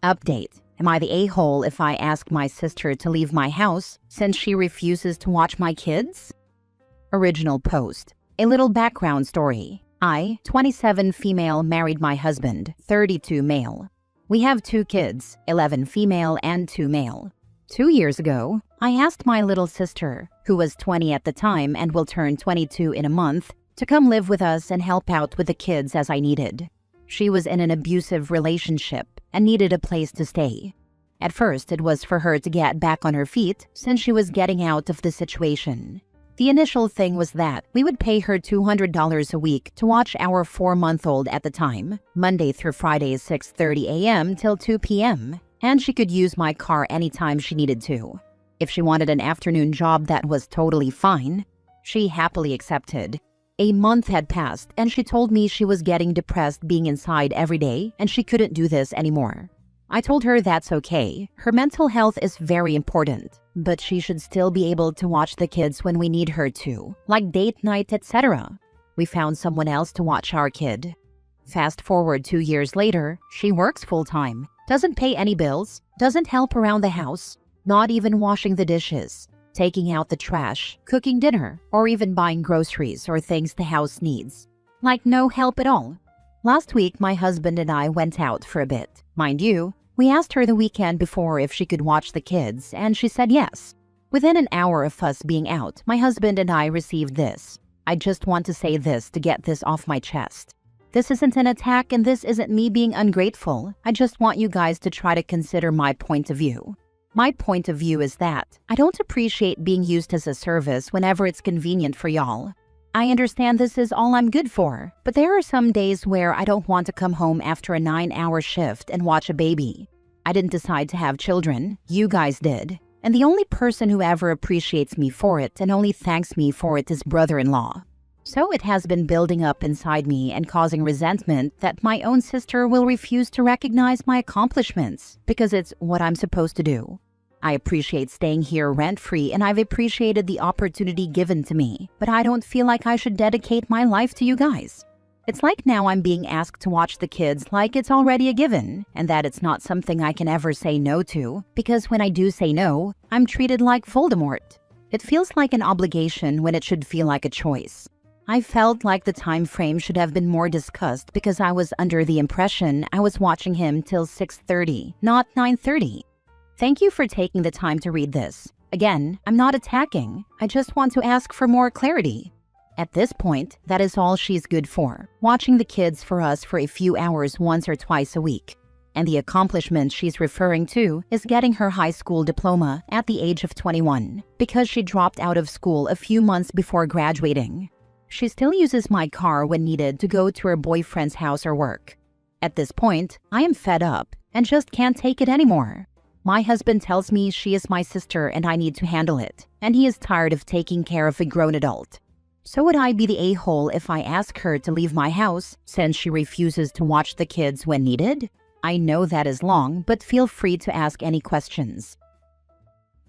Update. Am I the a-hole if I ask my sister to leave my house since she refuses to watch my kids? Original post. A little background story. I, 27 female, married my husband, 32 male. We have 2 kids, 11 female and 2 male. 2 years ago, I asked my little sister, who was 20 at the time and will turn 22 in a month, to come live with us and help out with the kids as I needed. She was in an abusive relationship and needed a place to stay. At first, it was for her to get back on her feet since she was getting out of the situation. The initial thing was that we would pay her $200 a week to watch our 4-month-old at the time, Monday through Friday 6:30 a.m. till 2 p.m., and she could use my car anytime she needed to. If she wanted an afternoon job, that was totally fine. She happily accepted. A month had passed and she told me she was getting depressed being inside every day and she couldn't do this anymore. I told her that's okay. Her mental health is very important, but she should still be able to watch the kids when we need her to, like date night, etc. We found someone else to watch our kid. Fast forward 2 years later, she works full-time, doesn't pay any bills, doesn't help around the house, not even washing the dishes, taking out the trash, cooking dinner, or even buying groceries or things the house needs. Like no help at all. Last week, my husband and I went out for a bit. Mind you, we asked her the weekend before if she could watch the kids, and she said yes. Within an hour of us being out, my husband and I received this. I just want to say this to get this off my chest. This isn't an attack and this isn't me being ungrateful. I just want you guys to try to consider my point of view. My point of view is that I don't appreciate being used as a service whenever it's convenient for y'all. I understand this is all I'm good for, but there are some days where I don't want to come home after a 9-hour shift and watch a baby. I didn't decide to have children, you guys did. And the only person who ever appreciates me for it and only thanks me for it is brother-in-law. So it has been building up inside me and causing resentment that my own sister will refuse to recognize my accomplishments because it's what I'm supposed to do. I appreciate staying here rent-free and I've appreciated the opportunity given to me, but I don't feel like I should dedicate my life to you guys. It's like now I'm being asked to watch the kids like it's already a given, and that it's not something I can ever say no to, because when I do say no, I'm treated like Voldemort. It feels like an obligation when it should feel like a choice. I felt like the time frame should have been more discussed because I was under the impression I was watching him till 6:30, not 9:30. Thank you for taking the time to read this. Again, I'm not attacking. I just want to ask for more clarity. At this point, that is all she's good for, watching the kids for us for a few hours once or twice a week. And the accomplishment she's referring to is getting her high school diploma at the age of 21, because she dropped out of school a few months before graduating. She still uses my car when needed to go to her boyfriend's house or work. At this point, I am fed up and just can't take it anymore. My husband tells me she is my sister and I need to handle it, and he is tired of taking care of a grown adult. So would I be the a-hole if I ask her to leave my house since she refuses to watch the kids when needed? I know that is long, but feel free to ask any questions.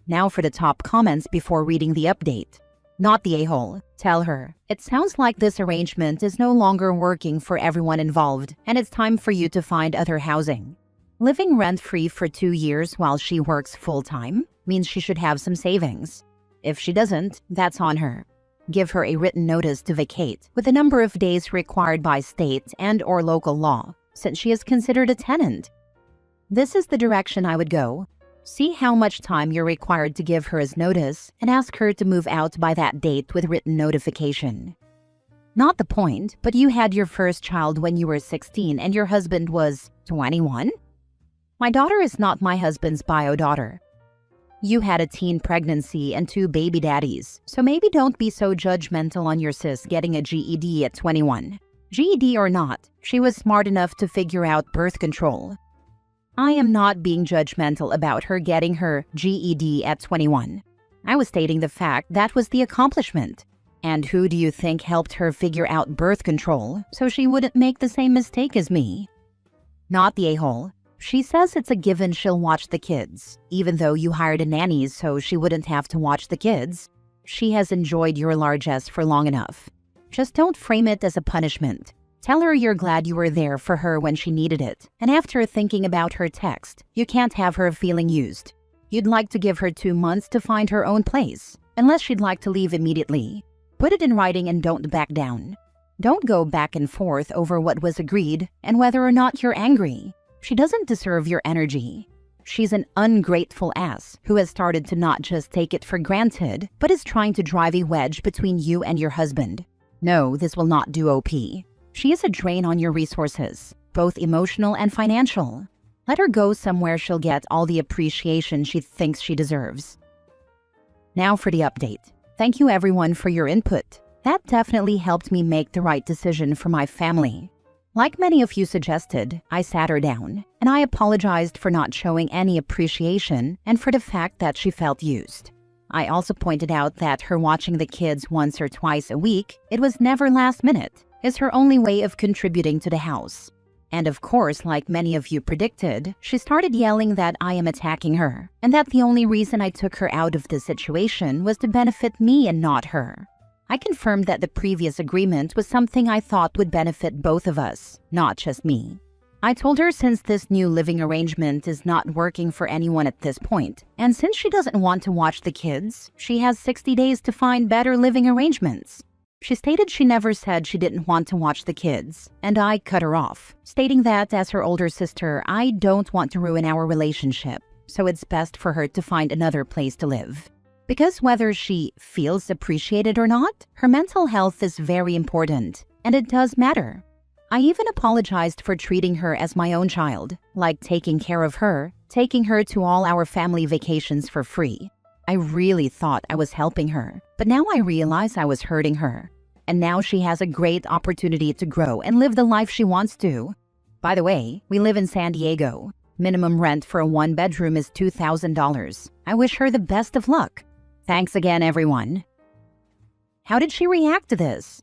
Now for the top comments before reading the update. Not the a-hole. Tell her, it sounds like this arrangement is no longer working for everyone involved, and it's time for you to find other housing. Living rent-free for 2 years while she works full-time means she should have some savings. If she doesn't, that's on her. Give her a written notice to vacate with the number of days required by state and/or local law, since she is considered a tenant. This is the direction I would go. See how much time you're required to give her as notice and ask her to move out by that date with written notification. Not the point, but you had your first child when you were 16 and your husband was 21? My daughter is not my husband's bio daughter. You had a teen pregnancy and 2 baby daddies, so maybe don't be so judgmental on your sis getting a GED at 21. GED or not, she was smart enough to figure out birth control. I am not being judgmental about her getting her GED at 21. I was stating the fact that was the accomplishment. And who do you think helped her figure out birth control so she wouldn't make the same mistake as me? Not the a-hole. She says it's a given she'll watch the kids, even though you hired a nanny so she wouldn't have to watch the kids. She has enjoyed your largesse for long enough. Just don't frame it as a punishment. Tell her you're glad you were there for her when she needed it, and after thinking about her text, you can't have her feeling used. You'd like to give her 2 months to find her own place, unless she'd like to leave immediately. Put it in writing and don't back down. Don't go back and forth over what was agreed and whether or not you're angry. She doesn't deserve your energy. She's an ungrateful ass who has started to not just take it for granted, but is trying to drive a wedge between you and your husband. No, this will not do, OP. She is a drain on your resources, both emotional and financial. Let her go somewhere she'll get all the appreciation she thinks she deserves. Now for the update. Thank you everyone for your input. That definitely helped me make the right decision for my family. Like many of you suggested, I sat her down, and I apologized for not showing any appreciation and for the fact that she felt used. I also pointed out that her watching the kids once or twice a week, it was never last minute, is her only way of contributing to the house. And of course, like many of you predicted, she started yelling that I am attacking her, and that the only reason I took her out of this situation was to benefit me and not her. I confirmed that the previous agreement was something I thought would benefit both of us, not just me. I told her since this new living arrangement is not working for anyone at this point, and since she doesn't want to watch the kids, she has 60 days to find better living arrangements. She stated she never said she didn't want to watch the kids, and I cut her off, stating that as her older sister, I don't want to ruin our relationship, so it's best for her to find another place to live. Because whether she feels appreciated or not, her mental health is very important, and it does matter. I even apologized for treating her as my own child, like taking care of her, taking her to all our family vacations for free. I really thought I was helping her, but now I realize I was hurting her. And now she has a great opportunity to grow and live the life she wants to. By the way, we live in San Diego. Minimum rent for a 1-bedroom is $2,000. I wish her the best of luck. Thanks again, everyone. How did she react to this?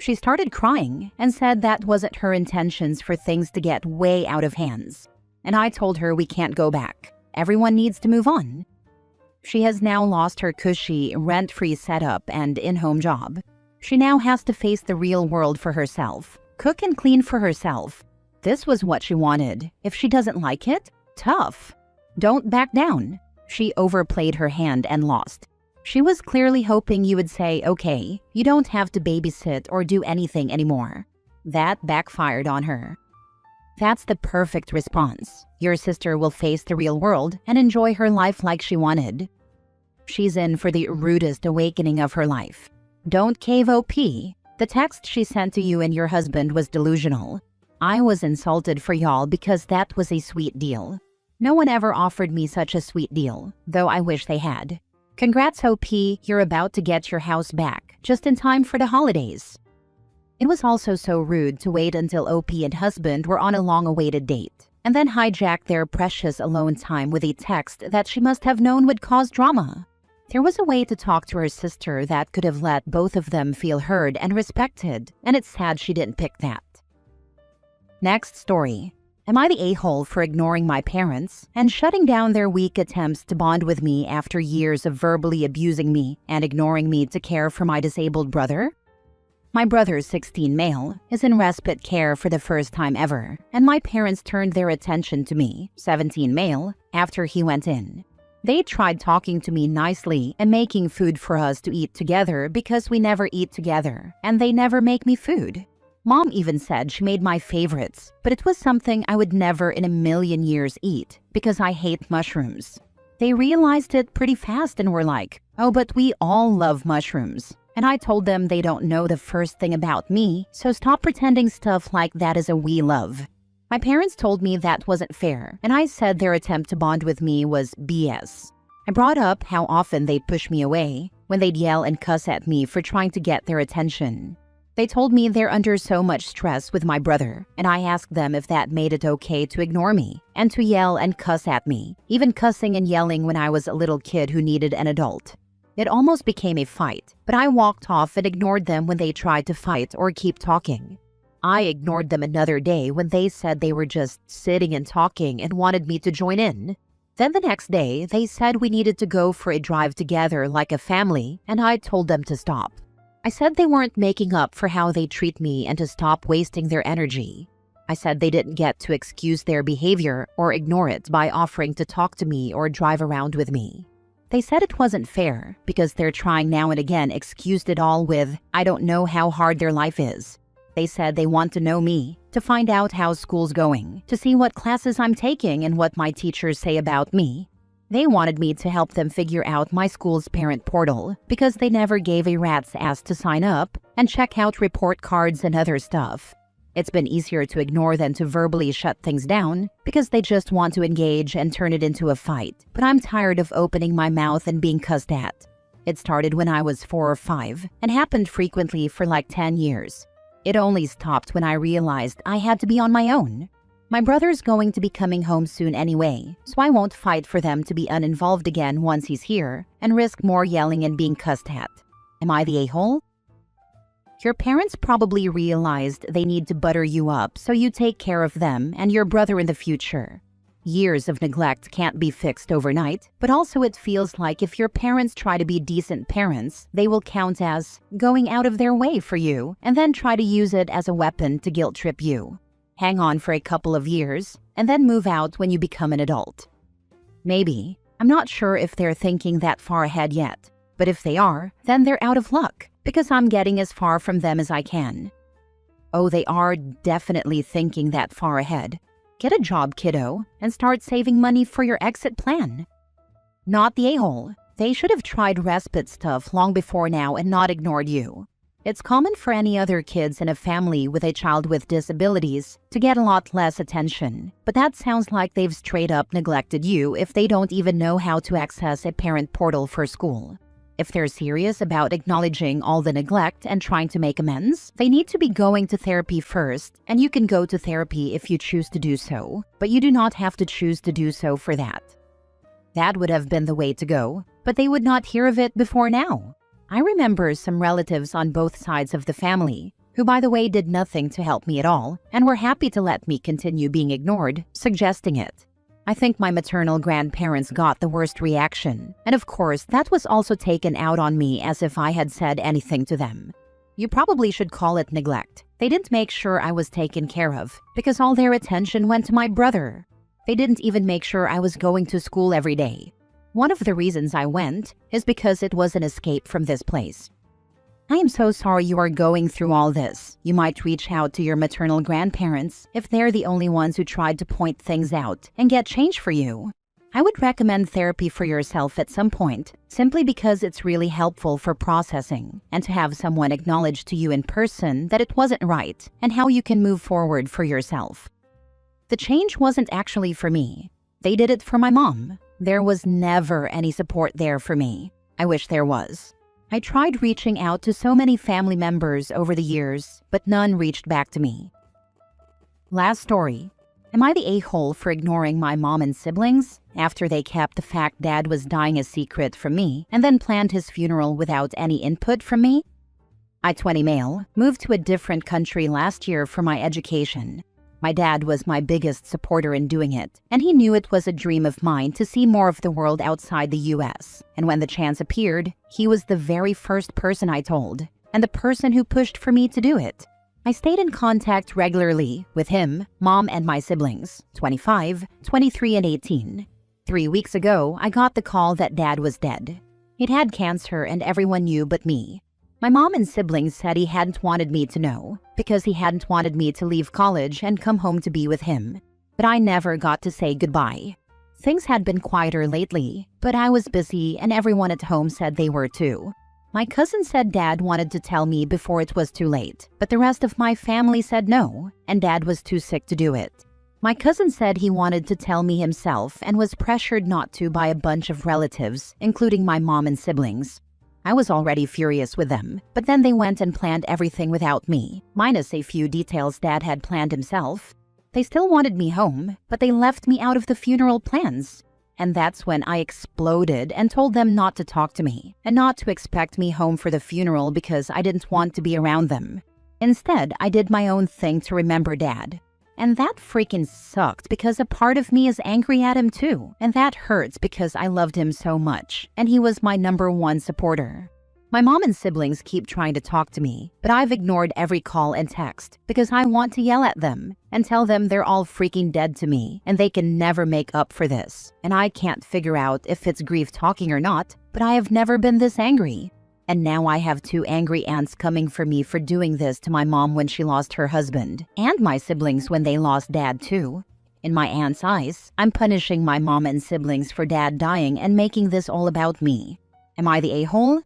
She started crying and said that wasn't her intentions for things to get way out of hands. And I told her we can't go back. Everyone needs to move on. She has now lost her cushy, rent-free setup and in-home job. She now has to face the real world for herself, cook and clean for herself. This was what she wanted. If she doesn't like it, tough. Don't back down. She overplayed her hand and lost. She was clearly hoping you would say, okay, you don't have to babysit or do anything anymore. That backfired on her. That's the perfect response. Your sister will face the real world and enjoy her life like she wanted. She's in for the rudest awakening of her life. Don't cave, OP. The text she sent to you and your husband was delusional. I was insulted for y'all because that was a sweet deal. No one ever offered me such a sweet deal, though I wish they had. Congrats, OP, you're about to get your house back, just in time for the holidays. It was also so rude to wait until OP and husband were on a long-awaited date, and then hijack their precious alone time with a text that she must have known would cause drama. There was a way to talk to her sister that could have let both of them feel heard and respected, and it's sad she didn't pick that. Next story. Am I the a-hole for ignoring my parents and shutting down their weak attempts to bond with me after years of verbally abusing me and ignoring me to care for my disabled brother? My brother, 16 male, is in respite care for the first time ever, and my parents turned their attention to me, 17 male, after he went in. They tried talking to me nicely and making food for us to eat together because we never eat together, and they never make me food. Mom even said she made my favorites, but it was something I would never in a million years eat because I hate mushrooms. They realized it pretty fast and were like, oh, but we all love mushrooms. And I told them they don't know the first thing about me, so stop pretending stuff like that is a we love. My parents told me that wasn't fair, and I said their attempt to bond with me was BS. I brought up how often they'd push me away, when they'd yell and cuss at me for trying to get their attention. They told me they're under so much stress with my brother, and I asked them if that made it okay to ignore me and to yell and cuss at me, even cussing and yelling when I was a little kid who needed an adult. It almost became a fight, but I walked off and ignored them when they tried to fight or keep talking. I ignored them another day when they said they were just sitting and talking and wanted me to join in. Then the next day, they said we needed to go for a drive together like a family, and I told them to stop. I said they weren't making up for how they treat me and to stop wasting their energy. I said they didn't get to excuse their behavior or ignore it by offering to talk to me or drive around with me. They said it wasn't fair because they're trying now and again excused it all with, I don't know how hard their life is. They said they want to know me, to find out how school's going, to see what classes I'm taking and what my teachers say about me. They wanted me to help them figure out my school's parent portal because they never gave a rat's ass to sign up and check out report cards and other stuff. It's been easier to ignore than to verbally shut things down because they just want to engage and turn it into a fight. But I'm tired of opening my mouth and being cussed at. It started when I was 4 or 5 and happened frequently for like 10 years. It only stopped when I realized I had to be on my own. My brother's going to be coming home soon anyway, so I won't fight for them to be uninvolved again once he's here and risk more yelling and being cussed at. Am I the a-hole? Your parents probably realized they need to butter you up so you take care of them and your brother in the future. Years of neglect can't be fixed overnight, but also it feels like if your parents try to be decent parents, they will count as going out of their way for you and then try to use it as a weapon to guilt trip you. Hang on for a couple of years and then move out when you become an adult. Maybe. I'm not sure if they're thinking that far ahead yet, but if they are, then they're out of luck because I'm getting as far from them as I can. Oh, they are definitely thinking that far ahead. Get a job, kiddo, and start saving money for your exit plan. Not the a-hole. They should have tried respite stuff long before now and not ignored you. It's common for any other kids in a family with a child with disabilities to get a lot less attention, but that sounds like they've straight up neglected you if they don't even know how to access a parent portal for school. If they're serious about acknowledging all the neglect and trying to make amends, they need to be going to therapy first, and you can go to therapy if you choose to do so, but you do not have to choose to do so for that. That would have been the way to go, but they would not hear of it before now. I remember some relatives on both sides of the family, who by the way did nothing to help me at all, and were happy to let me continue being ignored, suggesting it. I think my maternal grandparents got the worst reaction, and of course that was also taken out on me as if I had said anything to them. You probably should call it neglect. They didn't make sure I was taken care of, because all their attention went to my brother. They didn't even make sure I was going to school every day. One of the reasons I went is because it was an escape from this place. I am so sorry you are going through all this. You might reach out to your maternal grandparents if they're the only ones who tried to point things out and get change for you. I would recommend therapy for yourself at some point, simply because it's really helpful for processing and to have someone acknowledge to you in person that it wasn't right and how you can move forward for yourself. The change wasn't actually for me. They did it for my mom. There was never any support there for me. I wish there was. I tried reaching out to so many family members over the years, but none reached back to me. Last story. Am I the a-hole for ignoring my mom and siblings after they kept the fact Dad was dying a secret from me and then planned his funeral without any input from me? I, 20 male, moved to a different country last year for my education. My dad was my biggest supporter in doing it, and he knew it was a dream of mine to see more of the world outside the US. And when the chance appeared, he was the very first person I told, and the person who pushed for me to do it. I stayed in contact regularly with him, Mom, and my siblings, 25, 23, and 18. 3 weeks ago, I got the call that Dad was dead. He'd had cancer and everyone knew but me. My mom and siblings said he hadn't wanted me to know because he hadn't wanted me to leave college and come home to be with him. But I never got to say goodbye. Things had been quieter lately, but I was busy and everyone at home said they were too. My cousin said Dad wanted to tell me before it was too late, but the rest of my family said no, and Dad was too sick to do it. My cousin said he wanted to tell me himself and was pressured not to by a bunch of relatives, including my mom and siblings. I was already furious with them, but then they went and planned everything without me, minus a few details Dad had planned himself. They still wanted me home, but they left me out of the funeral plans. And that's when I exploded and told them not to talk to me, and not to expect me home for the funeral because I didn't want to be around them. Instead, I did my own thing to remember Dad. And that freaking sucked because a part of me is angry at him too. And that hurts because I loved him so much, and he was my #1 supporter. My mom and siblings keep trying to talk to me, but I've ignored every call and text because I want to yell at them and tell them they're all freaking dead to me and they can never make up for this. And I can't figure out if it's grief talking or not, but I have never been this angry. And now I have 2 angry aunts coming for me for doing this to my mom when she lost her husband, and my siblings when they lost dad too. In my aunt's eyes, I'm punishing my mom and siblings for dad dying and making this all about me. Am I the a-hole?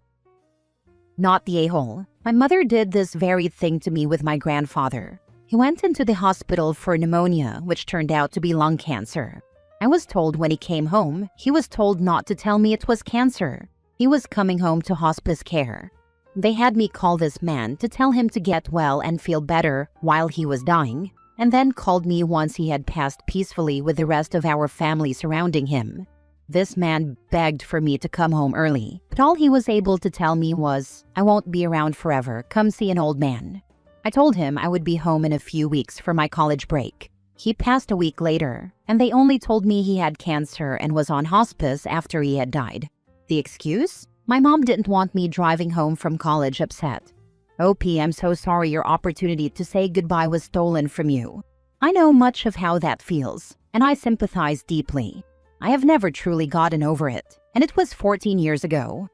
Not the a-hole. My mother did this very thing to me with my grandfather. He went into the hospital for pneumonia, which turned out to be lung cancer. I was told when he came home, he was told not to tell me it was cancer. He was coming home to hospice care. They had me call this man to tell him to get well and feel better while he was dying, and then called me once he had passed peacefully with the rest of our family surrounding him. This man begged for me to come home early, but all he was able to tell me was, "I won't be around forever, come see an old man." I told him I would be home in a few weeks for my college break. He passed a week later, and they only told me he had cancer and was on hospice after he had died. The excuse? My mom didn't want me driving home from college upset. "OP, I'm so sorry your opportunity to say goodbye was stolen from you." I know much of how that feels, and I sympathize deeply. I have never truly gotten over it, and it was 14 years ago.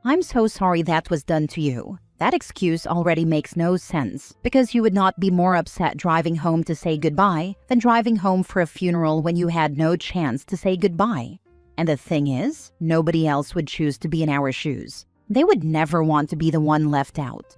I'm so sorry that was done to you. That excuse already makes no sense, because you would not be more upset driving home to say goodbye than driving home for a funeral when you had no chance to say goodbye. And the thing is, nobody else would choose to be in our shoes. They would never want to be the one left out.